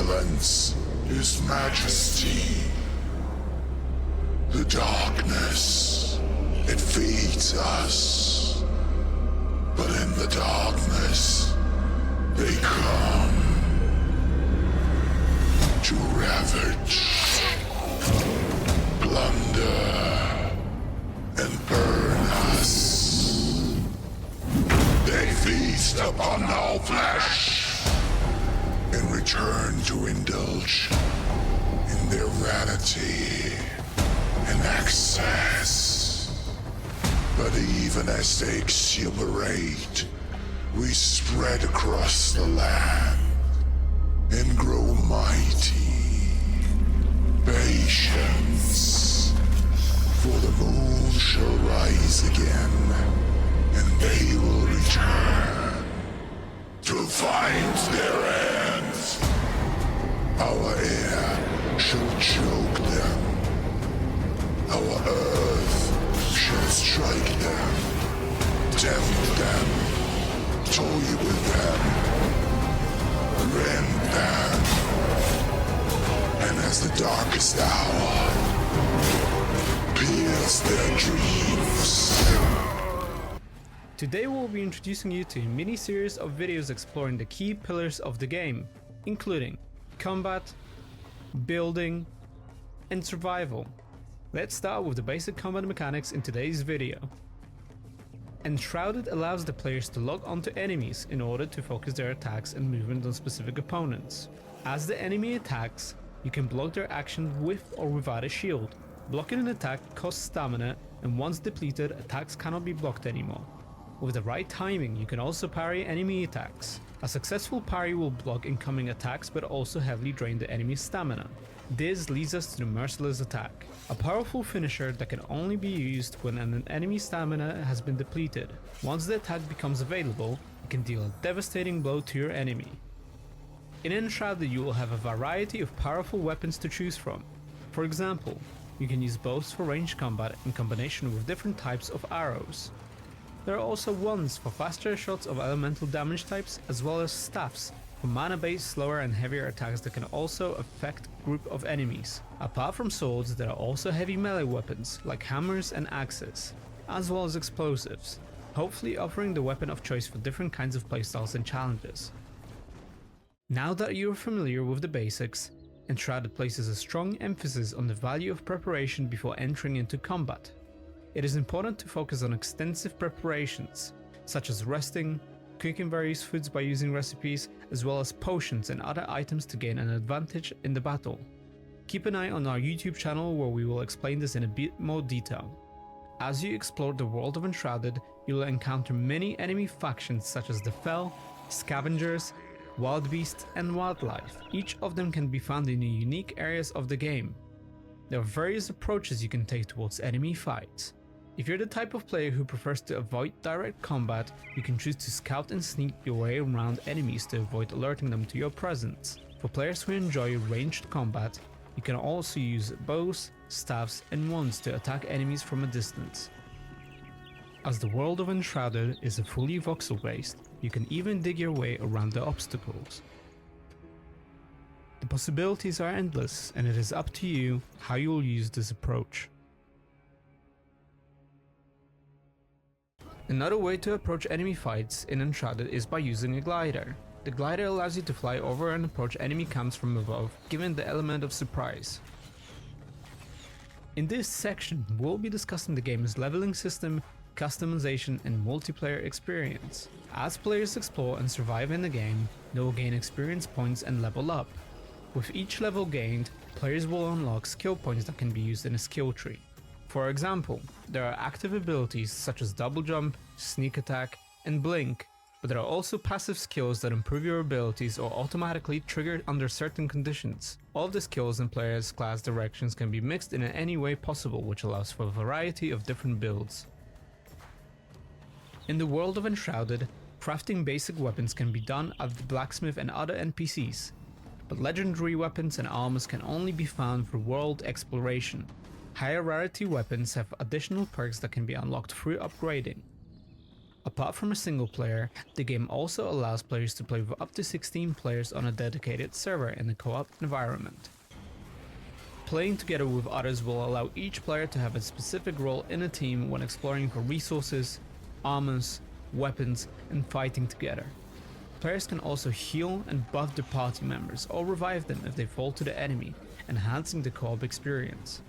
silence is majesty. The darkness, it feeds us. But in the darkness, they come to ravage, plunder, and burn us. They feast upon our flesh in return to indulge in their vanity and excess. But even as they exuberate, we spread across the land and grow mighty. Patience, for the moon shall rise again, and they will return to find their end. Our air shall choke them. Our earth shall strike them, tempt them, toy with them, rend them, and as the darkest hour, pierce their dreams. Today we'll be introducing you to a mini-series of videos exploring the key pillars of the game, including combat, building, and survival. Let's start with the basic combat mechanics in today's video. Enshrouded allows the players to lock onto enemies in order to focus their attacks and movement on specific opponents. As the enemy attacks, you can block their action with or without a shield. Blocking an attack costs stamina, and once depleted, attacks cannot be blocked anymore. With the right timing, you can also parry enemy attacks. A successful parry will block incoming attacks but also heavily drain the enemy's stamina. This leads us to the merciless attack, a powerful finisher that can only be used when an enemy's stamina has been depleted. Once the attack becomes available, it can deal a devastating blow to your enemy. In Enshrouded, you will have a variety of powerful weapons to choose from. For example, you can use bows for ranged combat in combination with different types of arrows. There are also wands for faster shots of elemental damage types, as well as staffs for mana-based slower and heavier attacks that can also affect a group of enemies. Apart from swords, there are also heavy melee weapons like hammers and axes, as well as explosives, hopefully offering the weapon of choice for different kinds of playstyles and challenges. Now that you are familiar with the basics, Enshrouded places a strong emphasis on the value of preparation before entering into combat. It is important to focus on extensive preparations, such as resting, cooking various foods by using recipes, as well as potions and other items to gain an advantage in the battle. Keep an eye on our YouTube channel where we will explain this in a bit more detail. As you explore the world of Enshrouded, you will encounter many enemy factions such as the Fel, Scavengers, Wild Beasts, and Wildlife. Each of them can be found in the unique areas of the game. There are various approaches you can take towards enemy fights. If you're the type of player who prefers to avoid direct combat, you can choose to scout and sneak your way around enemies to avoid alerting them to your presence. For players who enjoy ranged combat, you can also use bows, staffs, and wands to attack enemies from a distance. As the world of Enshrouded is fully voxel based, you can even dig your way around the obstacles. The possibilities are endless, and it is up to you how you will use this approach. Another way to approach enemy fights in Enshrouded is by using a glider. The glider allows you to fly over and approach enemy camps from above, given the element of surprise. In this section, we'll be discussing the game's leveling system, customization, and multiplayer experience. As players explore and survive in the game, they will gain experience points and level up. With each level gained, players will unlock skill points that can be used in a skill tree. For example, there are active abilities such as double jump, sneak attack, and blink, but there are also passive skills that improve your abilities or automatically trigger under certain conditions. All of the skills and players' class directions can be mixed in any way possible, which allows for a variety of different builds. In the world of Enshrouded, crafting basic weapons can be done at the blacksmith and other NPCs, but legendary weapons and armors can only be found through world exploration. Higher rarity weapons have additional perks that can be unlocked through upgrading. A Apart from a single player, the game also allows players to play with up to 16 players on a dedicated server in a co-op environment. Playing together with others will allow each player to have a specific role in a team when exploring for resources, armors, weapons, and fighting together. Players can also heal and buff their party members or revive them if they fall to the enemy, enhancing the co-op experience.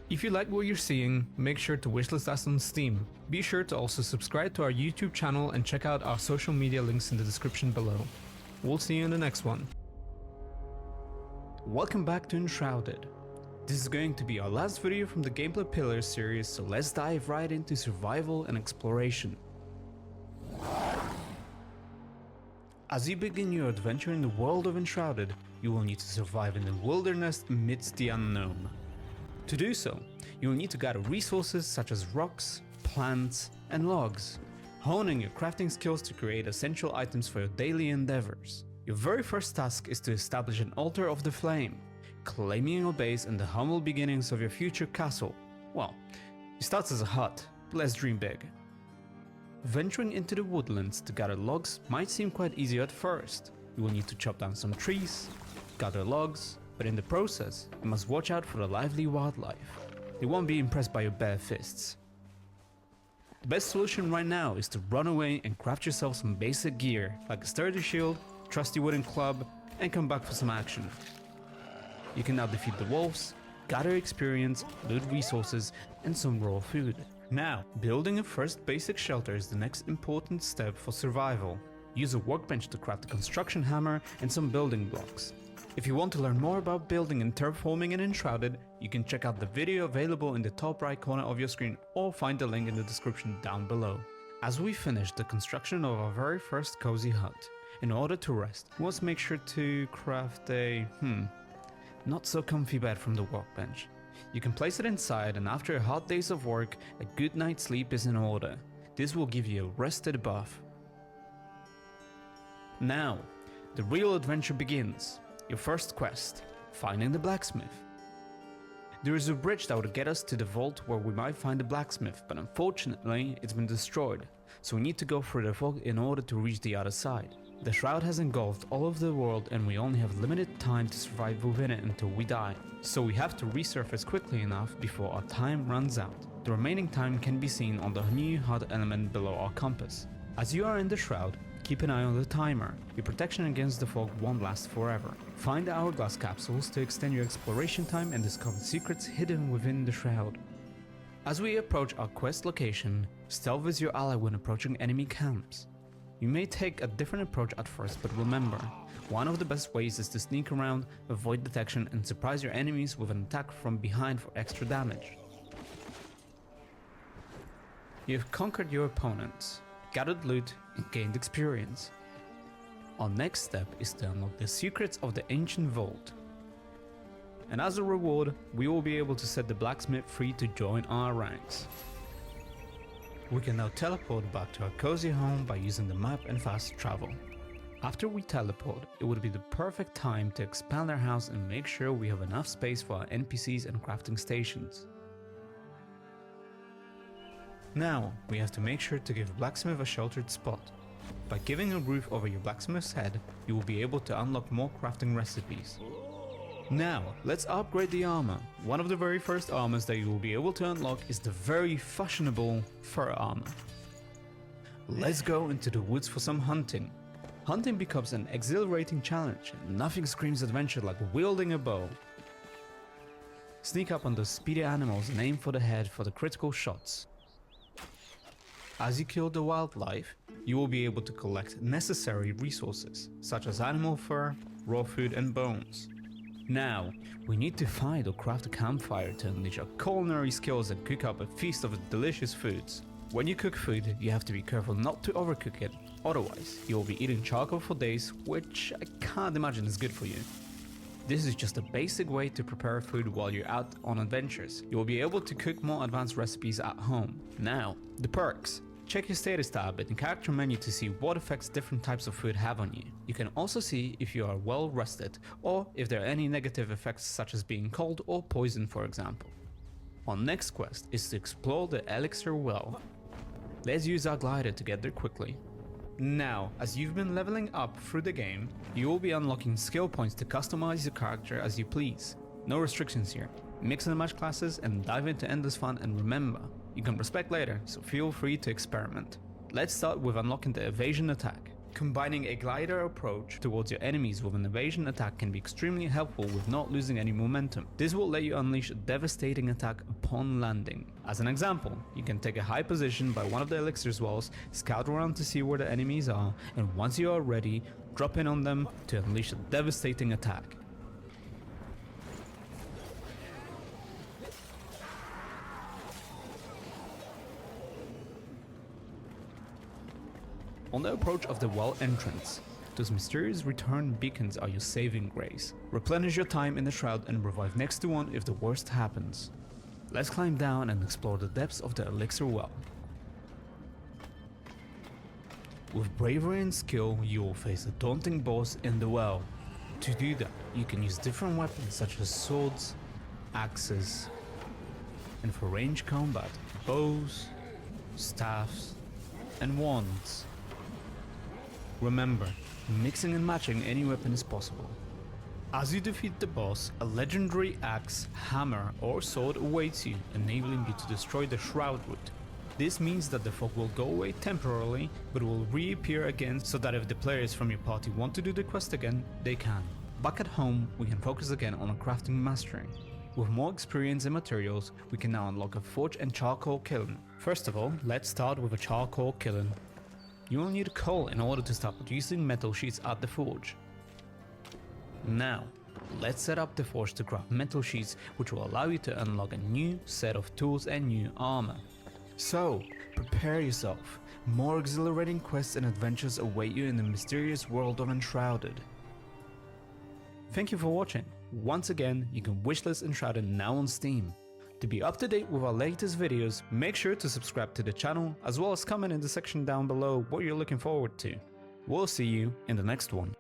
If you like what you're seeing, make sure to wishlist us on Steam. Be sure to also subscribe to our YouTube channel and check out our social media links in the description below. We'll see you in the next one. Welcome back to Enshrouded. This is going to be our last video from the Gameplay Pillars series, so let's dive right into survival and exploration. As you begin your adventure in the world of Enshrouded, you will need to survive in the wilderness amidst the unknown. To do so, you will need to gather resources such as rocks, plants, and logs, honing your crafting skills to create essential items for your daily endeavors. Your very first task is to establish an altar of the flame, claiming your base and the humble beginnings of your future castle. Well, it starts as a hut, but let's dream big. Venturing into the woodlands to gather logs might seem quite easy at first. You will need to chop down some trees, gather logs, but in the process, you must watch out for the lively wildlife. They won't be impressed by your bare fists. The best solution right now is to run away and craft yourself some basic gear, like a sturdy shield, trusty wooden club, and come back for some action. You can now defeat the wolves, gather experience, loot resources, and some raw food. Now, building a first basic shelter is the next important step for survival. Use a workbench to craft a construction hammer and some building blocks. If you want to learn more about building and terraforming in Enshrouded, you can check out the video available in the top right corner of your screen or find the link in the description down below. As we finish the construction of our very first cozy hut, in order to rest, we must make sure to craft a, not so comfy bed from the workbench. You can place it inside, and after a hard days of work, a good night's sleep is in order. This will give you a rested buff. Now, the real adventure begins. Your first quest, finding the blacksmith. There is a bridge that would get us to the vault where we might find the blacksmith, but unfortunately it's been destroyed, so we need to go through the vault in order to reach the other side. The shroud has engulfed all of the world and we only have limited time to survive within it until we die, so we have to resurface quickly enough before our time runs out. The remaining time can be seen on the new HUD element below our compass. As you are in the shroud, keep an eye on the timer. Your protection against the fog won't last forever. Find the hourglass capsules to extend your exploration time and discover secrets hidden within the shroud. As we approach our quest location, stealth is your ally when approaching enemy camps. You may take a different approach at first, but remember, one of the best ways is to sneak around, avoid detection, and surprise your enemies with an attack from behind for extra damage. You have conquered your opponents, gathered loot, and gained experience. Our next step is to unlock the secrets of the ancient vault. And as a reward, we will be able to set the blacksmith free to join our ranks. We can now teleport back to our cozy home by using the map and fast travel. After we teleport, it would be the perfect time to expand our house and make sure we have enough space for our NPCs and crafting stations. Now, we have to make sure to give blacksmith a sheltered spot. By giving a roof over your blacksmith's head, you will be able to unlock more crafting recipes. Now, let's upgrade the armor. One of the very first armors that you will be able to unlock is the very fashionable fur armor. Let's go into the woods for some hunting. Hunting becomes an exhilarating challenge, and nothing screams adventure like wielding a bow. Sneak up on those speedy animals and aim for the head for the critical shots. As you kill the wildlife, you will be able to collect necessary resources, such as animal fur, raw food and bones. Now, we need to find or craft a campfire to unleash our culinary skills and cook up a feast of delicious foods. When you cook food, you have to be careful not to overcook it, otherwise you will be eating charcoal for days, which I can't imagine is good for you. This is just a basic way to prepare food while you're out on adventures. You will be able to cook more advanced recipes at home. Now, the perks. Check your status tab in the character menu to see what effects different types of food have on you. You can also see if you are well rested, or if there are any negative effects such as being cold or poisoned, for example. Our next quest is to explore the elixir well. Let's use our glider to get there quickly. Now, as you've been leveling up through the game, you will be unlocking skill points to customize your character as you please. No restrictions here. Mix and match classes and dive into endless fun, and remember, you can respec later, so feel free to experiment. Let's start with unlocking the evasion attack. Combining a glider approach towards your enemies with an evasion attack can be extremely helpful with not losing any momentum. This will let you unleash a devastating attack upon landing. As an example, you can take a high position by one of the elixir's walls, scout around to see where the enemies are, and once you are ready, drop in on them to unleash a devastating attack. On the approach of the well entrance, those mysterious return beacons are your saving grace. Replenish your time in the shroud and revive next to one if the worst happens. Let's climb down and explore the depths of the elixir well. With bravery and skill, you will face a daunting boss in the well. To do that, you can use different weapons such as swords, axes, and for range combat, bows, staffs, and wands. Remember, mixing and matching any weapon is possible. As you defeat the boss, a legendary axe, hammer, or sword awaits you, enabling you to destroy the shroud root. This means that the fog will go away temporarily, but will reappear again so that if the players from your party want to do the quest again, they can. Back at home, we can focus again on our crafting mastery. With more experience and materials, we can now unlock a forge and charcoal kiln. First of all, let's start with a charcoal kiln. You will need coal in order to start producing metal sheets at the forge. Now, let's set up the forge to craft metal sheets, which will allow you to unlock a new set of tools and new armor. So, prepare yourself. More exhilarating quests and adventures await you in the mysterious world of Enshrouded. Thank you for watching. Once again, you can wishlist Enshrouded now on Steam. To be up to date with our latest videos, make sure to subscribe to the channel, as well as comment in the section down below what you're looking forward to. We'll see you in the next one.